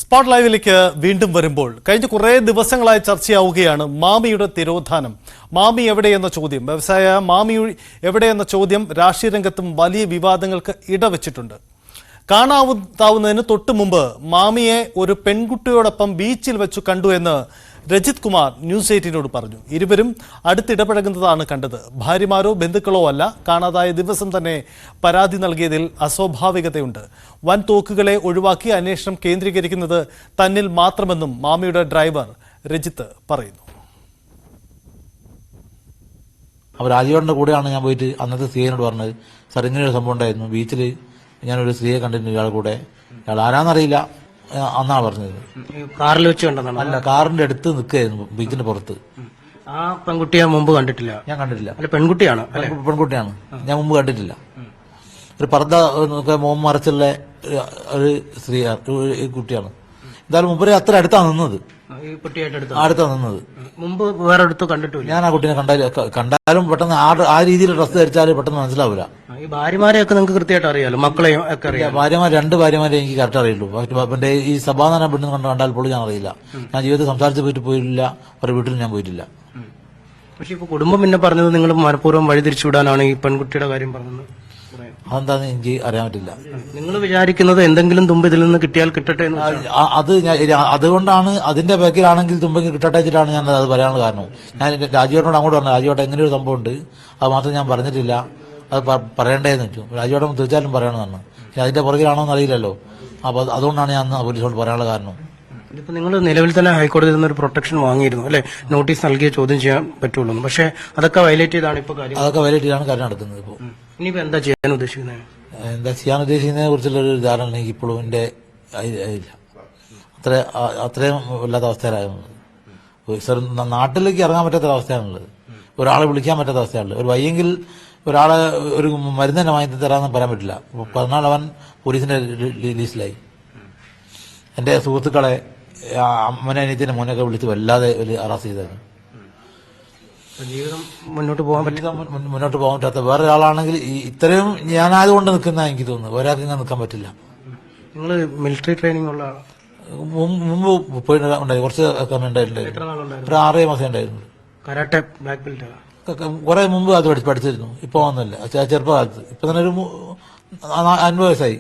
Spot ലൈവിലേക്ക് വീണ്ടും വരുമ്പോൾ കഴിഞ്ഞ കുറേ ദിവസങ്ങളായി ചർച്ചയാവുകയാണ് മാമിയുടെ തിരോധാനം. മാമി എവിടെയെന്ന ചോദ്യം, വ്യവസായ മാമി എവിടെയെന്ന ചോദ്യം രാഷ്ട്രീയ രംഗത്തും വലിയ വിവാദങ്ങൾക്ക് ഇടവച്ചിട്ടുണ്ട്. കാണാവുന്നതിന് തൊട്ടു മുമ്പ് മാമിയെ ഒരു പെൺകുട്ടിയോടൊപ്പം ബീച്ചിൽ വെച്ചു കണ്ടു എന്ന് രജിത് കുമാർ ന്യൂസ് 18നോട് പറഞ്ഞു. ഇരുവരും അടുത്തിടപഴകുന്നതാണ് കണ്ടത്. ഭാര്യമാരോ ബന്ധുക്കളോ അല്ല. കാണാതായ ദിവസം തന്നെ പരാതി നൽകിയതിൽ അസ്വാഭാവികതയുണ്ട്. വൻ തോക്കുകളെ ഒഴിവാക്കി അന്വേഷണം കേന്ദ്രീകരിക്കുന്നത് തന്നിൽ മാത്രമെന്നും മാമിയുടെ ഡ്രൈവർ രജിത്ത് പറയുന്നു. അപ്പോൾ രാജീവേട്ടൻ്റെ കൂടെയാണ് ഞാൻ പോയിട്ട് അന്നത്തെ സ്ത്രീയോട് പറഞ്ഞത്, സാർ ഇങ്ങനെയൊരു സംഭവം ഉണ്ടായിരുന്നു, ബീച്ചിൽ ഞാനൊരു സ്ത്രീയെ കണ്ടിട്ടുണ്ട്, ഇയാൾ കൂടെ, ഇയാൾ ആരാന്നറിയില്ല അന്നാണ് പറഞ്ഞത്. കാറിൽ വെച്ച് കണ്ടതാണ്? അല്ല, കാറിന്റെ അടുത്ത് നിൽക്കുകയായിരുന്നു, ബീച്ചിന്റെ പുറത്ത്. ആ പെൺകുട്ടിയെ മുമ്പ് കണ്ടിട്ടില്ല? ഞാൻ കണ്ടിട്ടില്ല. അല്ല, പെൺകുട്ടിയാണ്? പെൺകുട്ടിയാണ്, ഞാൻ മുമ്പ് കണ്ടിട്ടില്ല. ഒരു പർദ്ദ മോം മറച്ചുള്ള ഒരു സ്ത്രീ കുട്ടിയാണ്. എന്തായാലും മുമ്പേ അത്ര അടുത്താണ് നിന്നത്. അടുത്താണ് നിന്നത്. മുമ്പ് വേറെ അടുത്ത് കണ്ടിട്ടില്ല. ഞാൻ ആ കുട്ടീനെ കണ്ടാലും പെട്ടെന്ന് ആ രീതിയിൽ ഡ്രസ്സ് ധരിച്ചാൽ പെട്ടെന്ന് മനസ്സിലാവില്ല. ഈ ഭാര്യമാരെയൊക്കെ നിങ്ങൾക്ക് കൃത്യമായിട്ട് അറിയാലോ, മക്കളെയും ഒക്കെ അറിയാം? രണ്ട് ഭാര്യമാരെ എനിക്ക് കറക്റ്റ് അറിയുള്ളൂ. പിന്നെ ഈ സഭാധാനം പെണ്ണ് കണ്ടാൽ പോലും ഞാൻ അറിയില്ല. ഞാൻ ജീവിതത്തിൽ സംസാരിച്ച് പോയിട്ടില്ല, ഒരു വീട്ടിൽ ഞാൻ പോയിട്ടില്ല. പക്ഷെ ഇപ്പൊ കുടുംബം പിന്നെ പറഞ്ഞത് നിങ്ങൾ മനഃപൂർവ്വം വഴിതിരിച്ചുവിടാനാണ് ഈ പെൺകുട്ടിയുടെ കാര്യം പറഞ്ഞത്. അതെന്താന്ന് എനിക്ക് അറിയാൻ പറ്റില്ല. നിങ്ങൾ വിചാരിക്കുന്നത് എന്തെങ്കിലും തുമ്പ് ഇതിൽ നിന്ന് കിട്ടിയാൽ കിട്ടട്ടെ എന്ന്? അത് അതുകൊണ്ടാണ്, അതിന്റെ ബാക്കിലാണെങ്കിൽ തുമ്പെങ്കിൽ കിട്ടട്ടെ വെച്ചിട്ടാണ് ഞാൻ അത് പറയാനുള്ള കാരണം. ഞാൻ രാജീവേട്ടനോട് അങ്ങോട്ട് പറഞ്ഞു, രാജീവേട്ടൻ എങ്ങനെയൊരു സംഭവം ഉണ്ട്, അത് മാത്രം ഞാൻ പറഞ്ഞിട്ടില്ല, അത് പറയണ്ടേന്ന് വെച്ചു. രാജീവേട്ടൻ തീർച്ചയായിട്ടും പറയണമെന്നാണ്. പക്ഷെ അതിന്റെ പുറകിലാണോ എന്ന് അറിയില്ലല്ലോ. അപ്പൊ അതുകൊണ്ടാണ് ഞാൻ പോലീസോട് പറയാനുള്ള കാരണം. ഇതിപ്പോ നിങ്ങൾ നിലവിൽ തന്നെ ഹൈക്കോടതിയിൽ നിന്ന് ഒരു പ്രൊട്ടക്ഷൻ വാങ്ങിയിരുന്നു അല്ലെ? നോട്ടീസ് നൽകിയ ചോദ്യം ചെയ്യാൻ പറ്റുള്ളൂ. പക്ഷെ അതൊക്കെ വയലേറ്റ് ചെയ്താണ് ഇപ്പൊ കാര്യം. അതൊക്കെ വയലേറ്റ് ചെയ്താണ് കാര്യം നടക്കുന്നത്. ഇപ്പോൾ ഇനിയിപ്പോ എന്താ ചെയ്യാൻ ഉദ്ദേശിക്കുന്നത്? എന്താ ചെയ്യാൻ ഉദ്ദേശിക്കുന്നതിനെ കുറിച്ചുള്ളൊരു ധാരണ എനിക്ക് ഇപ്പോഴും എന്റെ ഇല്ല. അത്രയും വല്ലാത്ത അവസ്ഥയിലാകുന്നത്. സർ, നാട്ടിലേക്ക് ഇറങ്ങാൻ പറ്റാത്ത അവസ്ഥയാണുള്ളത്. ഒരാളെ വിളിക്കാൻ പറ്റാത്ത അവസ്ഥയാണുള്ളത്. ഒരു വയ്യെങ്കിൽ ഒരാളെ ഒരു മരുന്ന് തന്നെ വാങ്ങി തരാമെന്ന് പറയാൻ പറ്റില്ല. 14 അവൻ പോലീസിന്റെ ലിസ്റ്റിലായി. എന്റെ സുഹൃത്തുക്കളെ, അമ്മനെ അനിയത്തിന്റെ മോനൊക്കെ വിളിച്ച് വല്ലാതെ അറസ്റ്റ് ചെയ്തായിരുന്നു. ജീവിതം മുന്നോട്ട് പോകാൻ പറ്റാത്ത വേറൊരാളാണെങ്കിൽ ഇത്രയും ഞാനായതുകൊണ്ട് നിൽക്കുന്ന എനിക്ക് തോന്നുന്നു. ഒരാൾക്ക് ഇങ്ങനെ നിൽക്കാൻ പറ്റില്ല. നിങ്ങൾ മിലിറ്ററി ട്രെയിനിങ് ഉള്ള? മുമ്പ് പോയിട്ടുണ്ടായി, കുറച്ച് ഉണ്ടായിട്ടുണ്ടായിരുന്നു. ഒരു 6 മാസം ഉണ്ടായിരുന്നു. Karate black belt? കുറെ മുമ്പ് അത് പഠിച്ചിരുന്നു. ഇപ്പൊ ഒന്നുമില്ല, ചെറുപ്പകാലത്ത്. ഇപ്പൊ തന്നെ ഒരു 50 വയസ്സായി.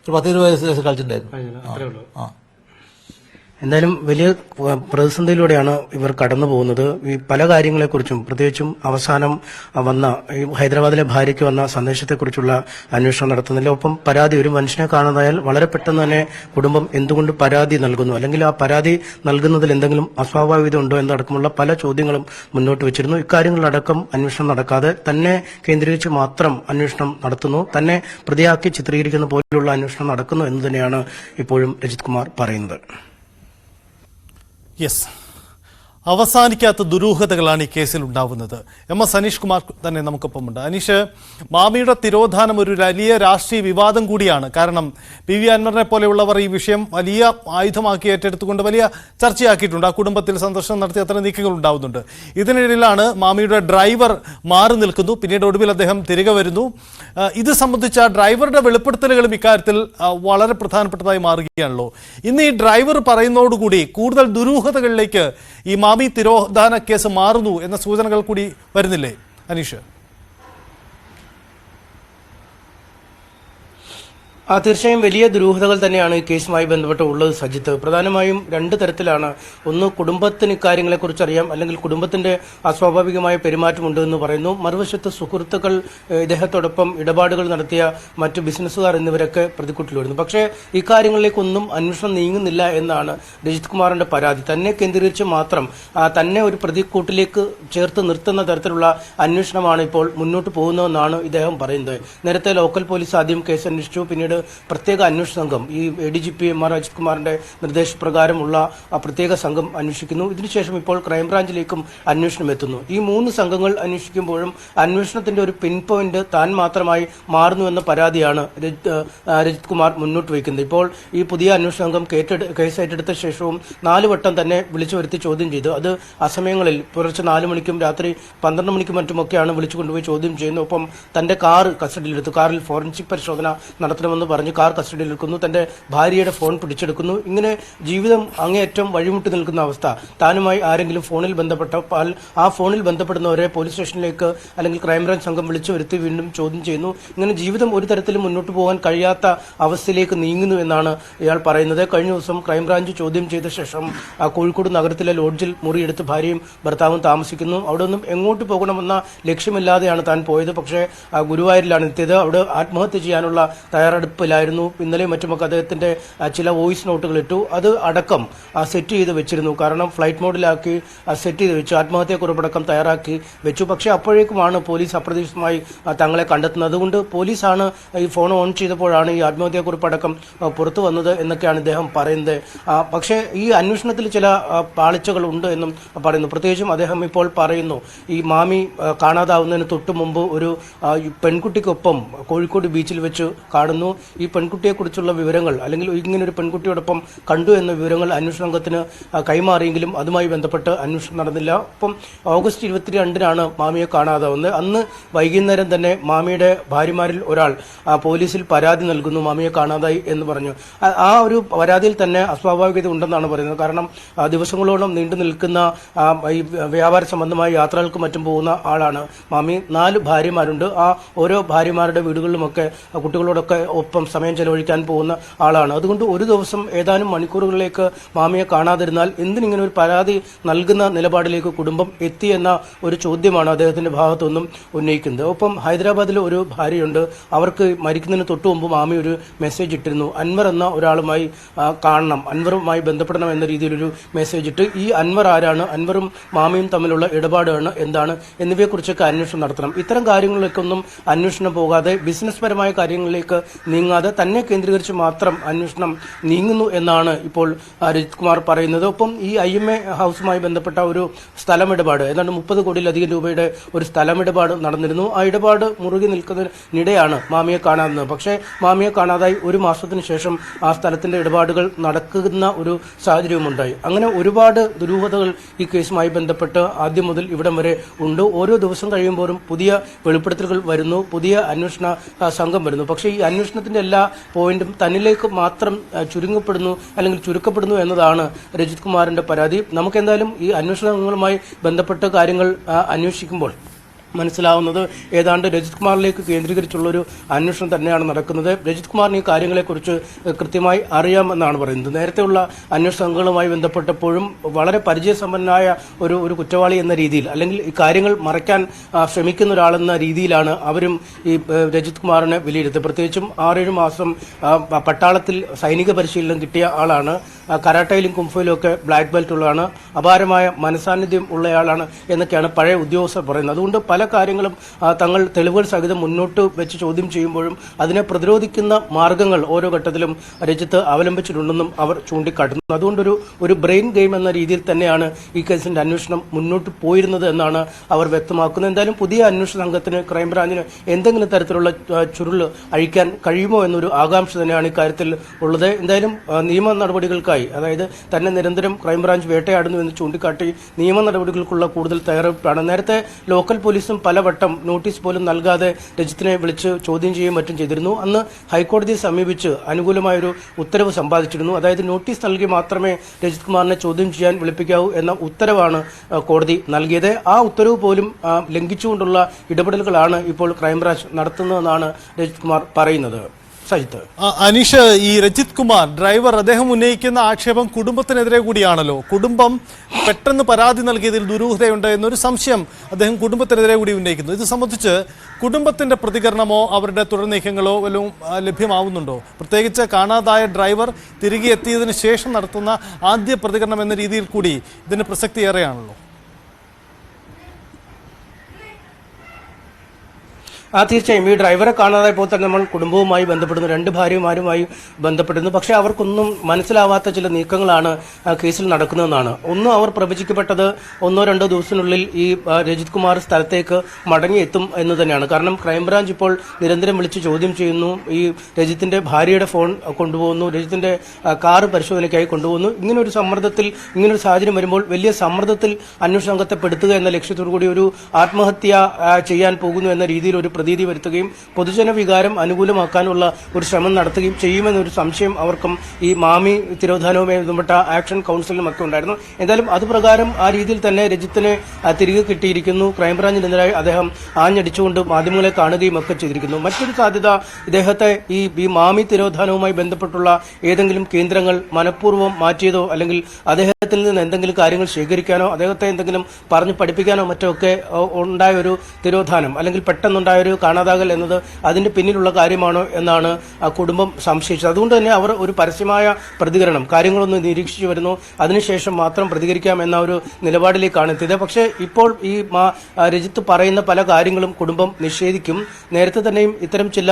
ഒരു 10-20 വയസ്സ് കളിച്ചിട്ടുണ്ടായിരുന്നു. എന്തായാലും വലിയ പ്രതിസന്ധിയിലൂടെയാണ് ഇവർ കടന്നു പോകുന്നത്. ഈ പല കാര്യങ്ങളെക്കുറിച്ചും, പ്രത്യേകിച്ചും അവസാനം വന്ന ഈ ഹൈദരാബാദിലെ ഭാര്യയ്ക്ക് വന്ന സന്ദേശത്തെക്കുറിച്ചുള്ള അന്വേഷണം നടത്തുന്നില്ല. ഒപ്പം പരാതി, ഒരു മനുഷ്യനെ കാണാതായാൽ വളരെ പെട്ടെന്ന് തന്നെ കുടുംബം എന്തുകൊണ്ട് പരാതി നൽകുന്നു, അല്ലെങ്കിൽ ആ പരാതി നൽകുന്നതിൽ എന്തെങ്കിലും അസ്വാഭാവികത ഉണ്ടോ എന്നടക്കമുള്ള പല ചോദ്യങ്ങളും മുന്നോട്ട് വെച്ചിരുന്നു. ഇക്കാര്യങ്ങളിലടക്കം അന്വേഷണം നടക്കാതെ തന്നെ കേന്ദ്രീകരിച്ച് മാത്രം അന്വേഷണം നടത്തുന്നു, തന്നെ പ്രതിയാക്കി ചിത്രീകരിക്കുന്ന പോലുള്ള അന്വേഷണം നടക്കുന്നു എന്ന് തന്നെയാണ് ഇപ്പോഴും രജിത് കുമാർ പറയുന്നത്. യെസ്, അവസാനിക്കാത്ത ദുരൂഹതകളാണ് ഈ കേസിൽ ഉണ്ടാവുന്നത്. MS അനീഷ് കുമാർ തന്നെ നമുക്കൊപ്പമുണ്ട്. അനീഷ്, മാമിയുടെ തിരോധാനം ഒരു വലിയ രാഷ്ട്രീയ വിവാദം കൂടിയാണ്. കാരണം PV അൻവറിനെ പോലെയുള്ളവർ ഈ വിഷയം വലിയ ആയുധമാക്കി ഏറ്റെടുത്തുകൊണ്ട് വലിയ ചർച്ചയാക്കിയിട്ടുണ്ട്. ആ കുടുംബത്തിൽ സന്ദർശനം നടത്തി അത്ര നീക്കങ്ങൾ ഉണ്ടാവുന്നുണ്ട്. ഇതിനിടയിലാണ് മാമിയുടെ ഡ്രൈവർ മാറി നിൽക്കുന്നു. പിന്നീട് ഒടുവിൽ അദ്ദേഹം തിരികെ വരുന്നു. ഇത് സംബന്ധിച്ച ഡ്രൈവറുടെ വെളിപ്പെടുത്തലുകളും ഇക്കാര്യത്തിൽ വളരെ പ്രധാനപ്പെട്ടതായി മാറുകയാണല്ലോ. ഇന്ന് ഈ ഡ്രൈവർ പറയുന്നതോടുകൂടി കൂടുതൽ ദുരൂഹതകളിലേക്ക് ഈ മാമി തിരോധാന കേസ് മാറുന്നു എന്ന സൂചനകൾ കൂടി വരുന്നില്ലേ അനീഷ്? തീർച്ചയായും വലിയ ദുരൂഹതകൾ തന്നെയാണ് ഈ കേസുമായി ബന്ധപ്പെട്ട് ഉള്ളത് സജിത്ത്. പ്രധാനമായും 2 തരത്തിലാണ്. ഒന്ന്, കുടുംബത്തിന് ഇക്കാര്യങ്ങളെക്കുറിച്ച് അറിയാം, അല്ലെങ്കിൽ കുടുംബത്തിന്റെ അസ്വാഭാവികമായ പെരുമാറ്റമുണ്ട് എന്ന് പറയുന്നു. മറുവശത്ത് സുഹൃത്തുക്കൾ, ഇദ്ദേഹത്തോടൊപ്പം ഇടപാടുകൾ നടത്തിയ മറ്റു ബിസിനസ്സുകാർ എന്നിവരൊക്കെ പ്രതിക്കൂട്ടിൽ വരുന്നു. പക്ഷേ ഇക്കാര്യങ്ങളിലേക്കൊന്നും അന്വേഷണം നീങ്ങുന്നില്ല എന്നാണ് രജിത് കുമാറിന്റെ പരാതി. തന്നെ കേന്ദ്രീകരിച്ച് മാത്രം തന്നെ ഒരു പ്രതിക്കൂട്ടിലേക്ക് ചേർത്ത് നിർത്തുന്ന തരത്തിലുള്ള അന്വേഷണമാണ് ഇപ്പോൾ മുന്നോട്ട് പോകുന്നതെന്നാണ് ഇദ്ദേഹം പറയുന്നത്. നേരത്തെ ലോക്കൽ പോലീസ് ആദ്യം കേസ് അന്വേഷിച്ചു, പിന്നീട് പ്രത്യേക അന്വേഷണ സംഘം, ഈ ADGP രജിത് കുമാറിന്റെ നിർദ്ദേശപ്രകാരമുള്ള പ്രത്യേക സംഘം അന്വേഷിക്കുന്നു. ഇതിനുശേഷം ഇപ്പോൾ ക്രൈംബ്രാഞ്ചിലേക്കും അന്വേഷണം എത്തുന്നു. ഈ 3 സംഘങ്ങൾ അന്വേഷിക്കുമ്പോഴും അന്വേഷണത്തിന്റെ ഒരു പിൻ പോയിന്റ് താൻ മാത്രമായി മാറുന്നുവെന്ന പരാതിയാണ് രജിത് കുമാർ മുന്നോട്ട് വയ്ക്കുന്നത്. ഇപ്പോൾ ഈ പുതിയ അന്വേഷണ സംഘം കേസ് ഏറ്റെടുത്ത ശേഷവും 4 വട്ടം തന്നെ വിളിച്ചു വരുത്തി ചോദ്യം ചെയ്തു. അത് അസമയങ്ങളിൽ പുലർച്ചെ 4 മണിക്കും രാത്രി 12 മണിക്കും മറ്റുമൊക്കെയാണ് വിളിച്ചു കൊണ്ടുപോയി ചോദ്യം ചെയ്യുന്നത്. ഒപ്പം തന്റെ കാർ കസ്റ്റഡിയിലെടുത്തു. കാറിൽ ഫോറൻസിക് പരിശോധന നടത്തണമെന്ന് പറഞ്ഞ് കാർ കസ്റ്റഡിയിൽ എടുക്കുന്നു, തന്റെ ഭാര്യയുടെ ഫോൺ പിടിച്ചെടുക്കുന്നു. ഇങ്ങനെ ജീവിതം അങ്ങേയറ്റം വഴിമുട്ടി നിൽക്കുന്ന അവസ്ഥ. താനുമായി ആരെങ്കിലും ഫോണിൽ ബന്ധപ്പെട്ടാൽ ആ ഫോണിൽ ബന്ധപ്പെടുന്നവരെ പോലീസ് സ്റ്റേഷനിലേക്ക് അല്ലെങ്കിൽ ക്രൈംബ്രാഞ്ച് സംഘം വിളിച്ചു വരുത്തി വീണ്ടും ചോദ്യം ചെയ്യുന്നു. ഇങ്ങനെ ജീവിതം ഒരു തരത്തിലും മുന്നോട്ട് പോകാൻ കഴിയാത്ത അവസ്ഥയിലേക്ക് നീങ്ങുന്നു എന്നാണ് ഇയാൾ പറയുന്നത്. കഴിഞ്ഞ ദിവസം ക്രൈംബ്രാഞ്ച് ചോദ്യം ചെയ്ത ശേഷം കോഴിക്കോട് നഗരത്തിലെ ലോഡ്ജിൽ മുറിയെടുത്ത് ഭാര്യയും ഭർത്താവും താമസിക്കുന്നു. അവിടെ നിന്നും എങ്ങോട്ട് പോകണമെന്ന ലക്ഷ്യമില്ലാതെയാണ് താൻ പോയത്. പക്ഷേ ഗുരുവായൂരിലാണ് എത്തിയത്. അവിടെ ആത്മഹത്യ ചെയ്യാനുള്ള തയ്യാറെടുപ്പിലായിരുന്നു. ഇന്നലെയും മറ്റുമൊക്കെ അദ്ദേഹത്തിന്റെ ചില വോയിസ് നോട്ടുകൾ ഇട്ടു. അത് അടക്കം സെറ്റ് ചെയ്ത് വെച്ചിരുന്നു. കാരണം ഫ്ലൈറ്റ് മോഡിലാക്കി സെറ്റ് ചെയ്ത് വെച്ചു. ആത്മഹത്യാക്കുറിപ്പടക്കം തയ്യാറാക്കി വെച്ചു. പക്ഷേ അപ്പോഴേക്കുമാണ് പോലീസ് അപ്രതീക്ഷിതമായി തങ്ങളെ കണ്ടെത്തുന്നത്. അതുകൊണ്ട് പോലീസാണ് ഈ ഫോൺ ഓൺ ചെയ്തപ്പോഴാണ് ഈ ആത്മഹത്യാക്കുറിപ്പടക്കം പുറത്തു വന്നത് എന്നൊക്കെയാണ് ഇദ്ദേഹം പറയുന്നത്. പക്ഷേ ഈ അന്വേഷണത്തിൽ ചില പാളിച്ചകൾ ഉണ്ട് എന്നും പറയുന്നു. പ്രത്യേകിച്ചും അദ്ദേഹം ഇപ്പോൾ പറയുന്നു, ഈ മാമി കാണാതാവുന്നതിന് തൊട്ട് മുമ്പ് ഒരു പെൺകുട്ടിക്കൊപ്പം കോഴിക്കോട് ബീച്ചിൽ വെച്ച് കാണുന്നു. ഈ പെൺകുട്ടിയെക്കുറിച്ചുള്ള വിവരങ്ങൾ അല്ലെങ്കിൽ ഇങ്ങനൊരു പെൺകുട്ടിയോടൊപ്പം കണ്ടു എന്ന വിവരങ്ങൾ അന്വേഷണ സംഘത്തിന് കൈമാറിയെങ്കിലും അതുമായി ബന്ധപ്പെട്ട് അന്വേഷണം നടന്നില്ല. അപ്പം ഓഗസ്റ്റ് 22-നാണ് മാമിയെ കാണാതാവുന്നത്. അന്ന് വൈകുന്നേരം തന്നെ മാമിയുടെ ഭാര്യമാരിൽ ഒരാൾ പോലീസിൽ പരാതി നൽകുന്നു, മാമിയെ കാണാതായി എന്ന് പറഞ്ഞു. ആ ഒരു പരാതിയിൽ തന്നെ അസ്വാഭാവികത ഉണ്ടെന്നാണ് പറയുന്നത്. കാരണം ദിവസങ്ങളോളം നീണ്ടു നിൽക്കുന്ന ഈ വ്യാപാര സംബന്ധമായ യാത്രകൾക്ക് മറ്റും പോകുന്ന ആളാണ് മാമി. 4 ഭാര്യമാരുണ്ട്. ആ ഓരോ ഭാര്യമാരുടെ വീടുകളിലുമൊക്കെ കുട്ടികളോടൊക്കെ ഒപ്പം സമയം ചെലവഴിക്കാൻ പോകുന്ന ആളാണ്. അതുകൊണ്ട് ഒരു ദിവസം ഏതാനും മണിക്കൂറുകളിലേക്ക് മാമിയെ കാണാതിരുന്നാൽ എന്തിനിങ്ങനെ ഒരു പരാതി നൽകുന്ന നിലപാടിലേക്ക് കുടുംബം എത്തിയെന്ന ഒരു ചോദ്യമാണ് അദ്ദേഹത്തിന്റെ ഭാഗത്തുനിന്നും ഉന്നയിക്കുന്നത്. ഒപ്പം ഹൈദരാബാദിലെ ഒരു ഭാര്യയുണ്ട്. അവർക്ക് മരിക്കുന്നതിന് തൊട്ടു മുമ്പ് മാമി ഒരു മെസ്സേജ് ഇട്ടിരുന്നു. അൻവർ എന്ന ഒരാളുമായി കാണണം, അൻവറുമായി ബന്ധപ്പെടണം എന്ന രീതിയിലൊരു മെസ്സേജ് ഇട്ട് ഈ അൻവർ ആരാണ്, അൻവറും മാമിയും തമ്മിലുള്ള ഇടപാടാണ് എന്താണ് എന്നിവയെക്കുറിച്ചൊക്കെ അന്വേഷണം നടത്തണം. ഇത്തരം കാര്യങ്ങളിലേക്കൊന്നും അന്വേഷണം പോകാതെ ബിസിനസ് പരമായ കാര്യങ്ങളിലേക്ക് നീങ്ങാതെ തന്നെ കേന്ദ്രീകരിച്ച് മാത്രം അന്വേഷണം നീങ്ങുന്നു എന്നാണ് ഇപ്പോൾ രജിത് കുമാർ പറയുന്നത്. ഒപ്പം ഈ IMA ഹൗസുമായി ബന്ധപ്പെട്ട ഒരു സ്ഥലമിടപാട്, ഏതാണ്ട് 30 കോടിയിലധികം രൂപയുടെ ഒരു സ്ഥലമിടപാട് നടന്നിരുന്നു. ആ ഇടപാട് മുറുകി നിൽക്കുന്നതിനിടെയാണ് മാമിയെ കാണാവുന്നത്. പക്ഷേ മാമിയെ കാണാതായി 1 മാസത്തിന് ശേഷം ആ സ്ഥലത്തിന്റെ ഇടപാടുകൾ നടക്കുന്ന ഒരു സാഹചര്യവുമുണ്ടായി. അങ്ങനെ ഒരുപാട് ദുരൂഹതകൾ ഈ കേസുമായി ബന്ധപ്പെട്ട് ആദ്യം മുതൽ ഇവിടം വരെ ഉണ്ട്. ഓരോ ദിവസം കഴിയുമ്പോഴും പുതിയ വെളിപ്പെടുത്തലുകൾ വരുന്നു, പുതിയ അന്വേഷണ സംഘം വരുന്നു. പക്ഷേ ഈ അന്വേഷണത്തിന്റെ എല്ലാ പോയിന്റും തന്നിലേക്ക് മാത്രം ചുരുക്കപ്പെടുന്നു എന്നതാണ് രജിത് കുമാറിന്റെ പരാതി. നമുക്കെന്തായാലും ഈ അന്വേഷണങ്ങളുമായി ബന്ധപ്പെട്ട കാര്യങ്ങൾ അന്വേഷിക്കുമ്പോൾ മനസ്സിലാവുന്നത് ഏതാണ്ട് രജിത് കുമാറിലേക്ക് കേന്ദ്രീകരിച്ചുള്ളൊരു അന്വേഷണം തന്നെയാണ് നടക്കുന്നത്. രജിത് കുമാറിന് ഈ കാര്യങ്ങളെക്കുറിച്ച് കൃത്യമായി അറിയാമെന്നാണ് പറയുന്നത്. നേരത്തെയുള്ള അന്വേഷണ സംഘങ്ങളുമായി ബന്ധപ്പെട്ടപ്പോഴും വളരെ പരിചയസമ്പന്നനായ ഒരു കുറ്റവാളി എന്ന രീതിയിൽ അല്ലെങ്കിൽ ഈ കാര്യങ്ങൾ മറയ്ക്കാൻ ശ്രമിക്കുന്ന ഒരാളെന്ന രീതിയിലാണ് അവരും ഈ രജിത് കുമാറിനെ വിലയിരുത്തുന്നത്. പ്രത്യേകിച്ചും 6-7 മാസം പട്ടാളത്തിൽ സൈനിക പരിശീലനം കിട്ടിയ ആളാണ്. കരാട്ടയിലും കുംഫയിലും ഒക്കെ ബ്ലാക്ക് ബെൽറ്റ് ഉള്ളതാണ്. അപാരമായ മനസാന്നിധ്യം ഉള്ളയാളാണ് എന്നൊക്കെയാണ് പഴയ ഉദ്യോഗസ്ഥർ പറയുന്നത്. അതുകൊണ്ട് പല കാര്യങ്ങളും തങ്ങൾ തെളിവുകൾ സഹിതം മുന്നോട്ട് വെച്ച് ചോദ്യം ചെയ്യുമ്പോഴും അതിനെ പ്രതിരോധിക്കുന്ന മാർഗങ്ങൾ ഓരോ ഘട്ടത്തിലും രജിത്ത് അവലംബിച്ചിട്ടുണ്ടെന്നും അവർ ചൂണ്ടിക്കാട്ടുന്നു. അതുകൊണ്ടൊരു ബ്രെയിൻ ഗെയിം എന്ന രീതിയിൽ തന്നെയാണ് ഈ കേസിന്റെ അന്വേഷണം മുന്നോട്ട് പോയിരുന്നത് എന്നാണ് അവർ വ്യക്തമാക്കുന്നത്. എന്തായാലും പുതിയ അന്വേഷണ സംഘത്തിന് ക്രൈംബ്രാഞ്ചിന് എന്തെങ്കിലും തരത്തിലുള്ള ചുരുൾ അഴിക്കാൻ കഴിയുമോ എന്നൊരു ആകാംക്ഷ തന്നെയാണ് ഇക്കാര്യത്തിൽ ഉള്ളത്. എന്തായാലും നിയമ നടപടികൾക്കായി, അതായത് തന്നെ നിരന്തരം ക്രൈംബ്രാഞ്ച് വേട്ടയാടുന്നു എന്ന് ചൂണ്ടിക്കാട്ടി നിയമ നടപടികൾക്കുള്ള കൂടുതൽ തയ്യാറെടുപ്പാണ്. നേരത്തെ ലോക്കൽ പോലീസും പലവട്ടം നോട്ടീസ് പോലും നൽകാതെ രജിത്തിനെ വിളിച്ച് ചോദ്യം ചെയ്യുകയും മറ്റും ചെയ്തിരുന്നു. അന്ന് ഹൈക്കോടതിയെ സമീപിച്ച് അനുകൂലമായൊരു ഉത്തരവ് സമ്പാദിച്ചിരുന്നു. അതായത് നോട്ടീസ് നൽകി മാത്രമേ രജിത് കുമാറിനെ ചോദ്യം ചെയ്യാൻ വിളിപ്പിക്കാവൂ എന്ന ഉത്തരവാണ് കോടതി നൽകിയത്. ആ ഉത്തരവ് പോലും ലംഘിച്ചുകൊണ്ടുള്ള ഇടപെടലുകളാണ് ഇപ്പോൾ ക്രൈംബ്രാഞ്ച് നടത്തുന്നതെന്നാണ് രജിത് കുമാർ പറയുന്നത്. സജിത്ത്, അനീഷ്, ഈ രജിത് കുമാർ ഡ്രൈവർ അദ്ദേഹം ഉന്നയിക്കുന്ന ആക്ഷേപം കുടുംബത്തിനെതിരെ കൂടിയാണല്ലോ. കുടുംബം പെട്ടെന്ന് പരാതി നൽകിയതിൽ ദുരൂഹതയുണ്ട് എന്നൊരു സംശയം അദ്ദേഹം കുടുംബത്തിനെതിരെ കൂടി ഉന്നയിക്കുന്നു. ഇത് സംബന്ധിച്ച് കുടുംബത്തിന്റെ പ്രതികരണമോ അവരുടെ തുടർ നീക്കങ്ങളോ വല്ലതും ലഭ്യമാവുന്നുണ്ടോ? പ്രത്യേകിച്ച് കാണാതായ ഡ്രൈവർ തിരികെ എത്തിയതിനു ശേഷം നടത്തുന്ന ആദ്യ പ്രതികരണം എന്ന രീതിയിൽ കൂടി ഇതിന് പ്രസക്തി ഏറെയാണല്ലോ. തീർച്ചയായും ഈ ഡ്രൈവറെ കാണാതായപ്പോൾ തന്നെ നമ്മൾ കുടുംബവുമായി ബന്ധപ്പെടുന്നു, 2 ഭാര്യമാരുമായി ബന്ധപ്പെടുന്നു. പക്ഷേ അവർക്കൊന്നും മനസ്സിലാവാത്ത ചില നീക്കങ്ങളാണ് കേസിൽ നടക്കുന്നതെന്നാണ്. ഒന്ന്, അവർ പ്രവചിക്കപ്പെട്ടത് 1-2 ദിവസത്തിനുള്ളിൽ ഈ രജിത് കുമാർ സ്ഥലത്തേക്ക് മടങ്ങിയെത്തും എന്ന് തന്നെയാണ്. കാരണം ക്രൈംബ്രാഞ്ച് ഇപ്പോൾ നിരന്തരം വിളിച്ച് ചോദ്യം ചെയ്യുന്നു. ഈ രജിത്തിന്റെ ഭാര്യയുടെ ഫോൺ കൊണ്ടുപോകുന്നു, രജിത്തിന്റെ കാറ് പരിശോധനയ്ക്കായി കൊണ്ടുപോകുന്നു. ഇങ്ങനൊരു സാഹചര്യം വരുമ്പോൾ വലിയ സമ്മർദ്ദത്തിൽ അന്വേഷണ സംഘത്തെ പെടുത്തുക എന്ന ലക്ഷ്യത്തോടു കൂടി ഒരു ആത്മഹത്യ ചെയ്യാൻ പോകുന്നു എന്ന രീതിയിൽ ഒരു പ്രതീതി വരുത്തുകയും പൊതുജന വികാരം അനുകൂലമാക്കാനുള്ള ഒരു ശ്രമം നടത്തുകയും ചെയ്യുമെന്നൊരു സംശയം അവർക്കും ഈ മാമി തിരോധാനവുമായി ബന്ധപ്പെട്ട ആക്ഷൻ കൗൺസിലിനും ഒക്കെ ഉണ്ടായിരുന്നു. എന്തായാലും അതുപ്രകാരം ആ രീതിയിൽ തന്നെ രജിത്തിനെ തിരികെ കിട്ടിയിരിക്കുന്നു. ക്രൈംബ്രാഞ്ചിനെതിരായി അദ്ദേഹം ആഞ്ഞടിച്ചുകൊണ്ട് മാധ്യമങ്ങളെ കാണുകയും ഒക്കെ ചെയ്തിരിക്കുന്നു. മറ്റൊരു സാധ്യത ഇദ്ദേഹത്തെ ഈ മാമി തിരോധാനവുമായി ബന്ധപ്പെട്ടുള്ള ഏതെങ്കിലും കേന്ദ്രങ്ങൾ മനഃപൂർവ്വം മാറ്റിയതോ അല്ലെങ്കിൽ അദ്ദേഹത്തിൽ നിന്ന് എന്തെങ്കിലും കാര്യങ്ങൾ ശേഖരിക്കാനോ അദ്ദേഹത്തെ എന്തെങ്കിലും പറഞ്ഞു പഠിപ്പിക്കാനോ മറ്റോ ഒക്കെ ഉണ്ടായ ഒരു തിരോധാനം അല്ലെങ്കിൽ പെട്ടെന്നുണ്ടായ ഒരു കാണാതാകൽ എന്നത് അതിന്റെ പിന്നിലുള്ള കാര്യമാണോ എന്നാണ് ആ കുടുംബം സംശയിച്ചത്. അതുകൊണ്ട് തന്നെ അവർ ഒരു പരസ്യമായ പ്രതികരണം കാര്യങ്ങളൊന്ന് നിരീക്ഷിച്ചു വരുന്നു, അതിനുശേഷം മാത്രം പ്രതികരിക്കാം എന്ന ഒരു നിലപാടിലേക്കാണ് എത്തിയത്. പക്ഷേ ഇപ്പോൾ ഈ രജിത്ത് പറയുന്ന പല കാര്യങ്ങളും കുടുംബം നിഷേധിക്കും. നേരത്തെ തന്നെയും ഇത്തരം ചില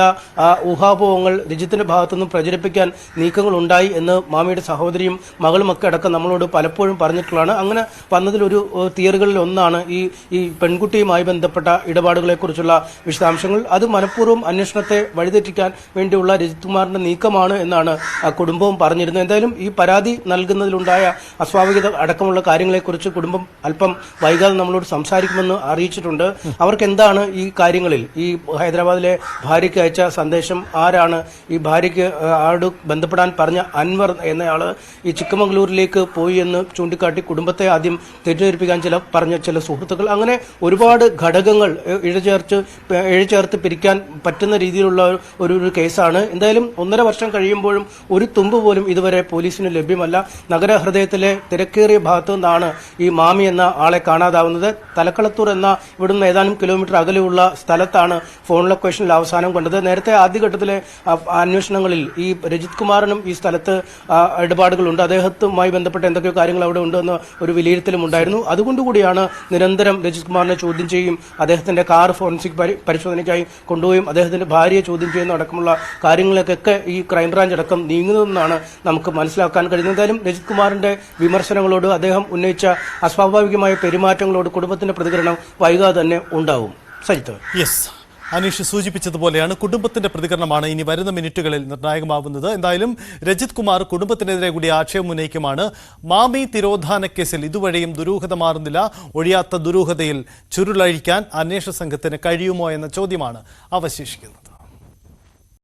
ഊഹാപോഹങ്ങൾ രജിത്തിന്റെ ഭാഗത്തുനിന്നും പ്രചരിപ്പിക്കാൻ നീക്കങ്ങൾ ഉണ്ടായി എന്ന് മാമിയുടെ സഹോദരിയും മകളുമൊക്കെ അടക്കം നമ്മളോട് പലപ്പോഴും പറഞ്ഞിട്ടുള്ളതാണ്. അങ്ങനെ വന്നതിലൊരു തിയറികളിൽ ഒന്നാണ് ഈ പെൺകുട്ടിയുമായി ബന്ധപ്പെട്ട ഇടപാടുകളെക്കുറിച്ചുള്ള വിശദാംശങ്ങൾ. അത് മനഃപൂർവ്വം അന്വേഷണത്തെ വഴിതെറ്റിക്കാൻ വേണ്ടിയുള്ള രജിത് കുമാറിന്റെ നീക്കമാണ് എന്നാണ് കുടുംബവും പറഞ്ഞിരുന്നത്. എന്തായാലും ഈ പരാതി നൽകുന്നതിലുണ്ടായ അസ്വാഭാവികത അടക്കമുള്ള കാര്യങ്ങളെക്കുറിച്ച് കുടുംബം അല്പം വൈകാതെ നമ്മളോട് സംസാരിക്കുമെന്ന് അറിയിച്ചിട്ടുണ്ട്. അവർക്ക് എന്താണ് ഈ കാര്യങ്ങളിൽ ഈ ഹൈദരാബാദിലെ ഭാര്യയ്ക്ക് അയച്ച സന്ദേശം, ആരാണ് ഈ ഭാര്യയ്ക്ക് ആരോട് ബന്ധപ്പെടാൻ പറഞ്ഞ അൻവർ എന്നയാള് ഈ ചിക്കമംഗളൂരിലേക്ക് പോയി എന്ന് ചൂണ്ടിക്കാട്ടി കുടുംബത്തെ ആദ്യം തെറ്റിദ്ധരിപ്പിക്കാൻ പറഞ്ഞ ചില സുഹൃത്തുക്കൾ, അങ്ങനെ ഒരുപാട് ഘടകങ്ങൾ ഇഴചേർത്ത് പിരിക്കാൻ പറ്റുന്ന രീതിയിലുള്ള ഒരു കേസാണ്. എന്തായാലും 1.5 വർഷം കഴിയുമ്പോഴും ഒരു തുമ്പ് പോലും ഇതുവരെ പോലീസിന് ലഭ്യമല്ല. നഗരഹൃദയത്തിലെ തിരക്കേറിയ ഭാഗത്തു നിന്നാണ് ഈ മാമി എന്ന ആളെ കാണാതാവുന്നത്. തലക്കളത്തൂർ എന്ന ഇവിടുന്ന് ഏതാനും കിലോമീറ്റർ അകലെയുള്ള സ്ഥലത്താണ് ഫോൺ ലൊക്കേഷനിൽ അവസാനം കണ്ടത്. നേരത്തെ ആദ്യഘട്ടത്തിലെ അന്വേഷണങ്ങളിൽ ഈ രജിത് കുമാറിനും ഈ സ്ഥലത്ത് ഇടപാടുകളുണ്ട്, അദ്ദേഹത്തുമായി ബന്ധപ്പെട്ട എന്തൊക്കെയോ കാര്യങ്ങൾ അവിടെ ഉണ്ടെന്ന് ഒരു വിലയിരുത്തലും ഉണ്ടായിരുന്നു. അതുകൊണ്ടുകൂടിയാണ് നിരന്തരം രജിത് കുമാറിനെ ചോദ്യം ചെയ്യും, അദ്ദേഹത്തിന്റെ കാർ ഫോറൻസിക് പരിശോധനയ്ക്കായി കൊണ്ടുപോയും അദ്ദേഹത്തിന്റെ ഭാര്യയെ ചോദ്യം ചെയ്യുന്ന അടക്കമുള്ള കാര്യങ്ങളിലേക്കൊക്കെ ഈ ക്രൈംബ്രാഞ്ച് അടക്കം നീങ്ങുന്നതെന്നാണ് നമുക്ക് മനസ്സിലാക്കാൻ കഴിയുന്നത്. എന്തായാലും രജിത് കുമാറിന്റെ വിമർശനങ്ങളോട്, അദ്ദേഹം ഉന്നയിച്ച അസ്വാഭാവികമായ പെരുമാറ്റങ്ങളോട് കുടുംബത്തിന്റെ പ്രതികരണം വൈകാതെ തന്നെ ഉണ്ടാവും. സജിത്ത്. യെസ്, അനീഷ് സൂചിപ്പിച്ചതുപോലെയാണ് കുടുംബത്തിന്റെ പ്രതികരണമാണ് ഇനി വരുന്ന മിനിറ്റുകളിൽ നിർണായകമാവുന്നത്. എന്തായാലും രജിത് കുമാർ കുടുംബത്തിനെതിരെ കൂടി ആക്ഷേപം ഉന്നയിക്കുമാണ്. മാമി തിരോധാന കേസിൽ ഇതുവഴിയും ദുരൂഹത മാറുന്നില്ല. ഒഴിയാത്ത ദുരൂഹതയിൽ ചുരുളഴിക്കാൻ അന്വേഷണ സംഘത്തിന് കഴിയുമോ എന്ന ചോദ്യമാണ് അവശേഷിക്കുന്നത്.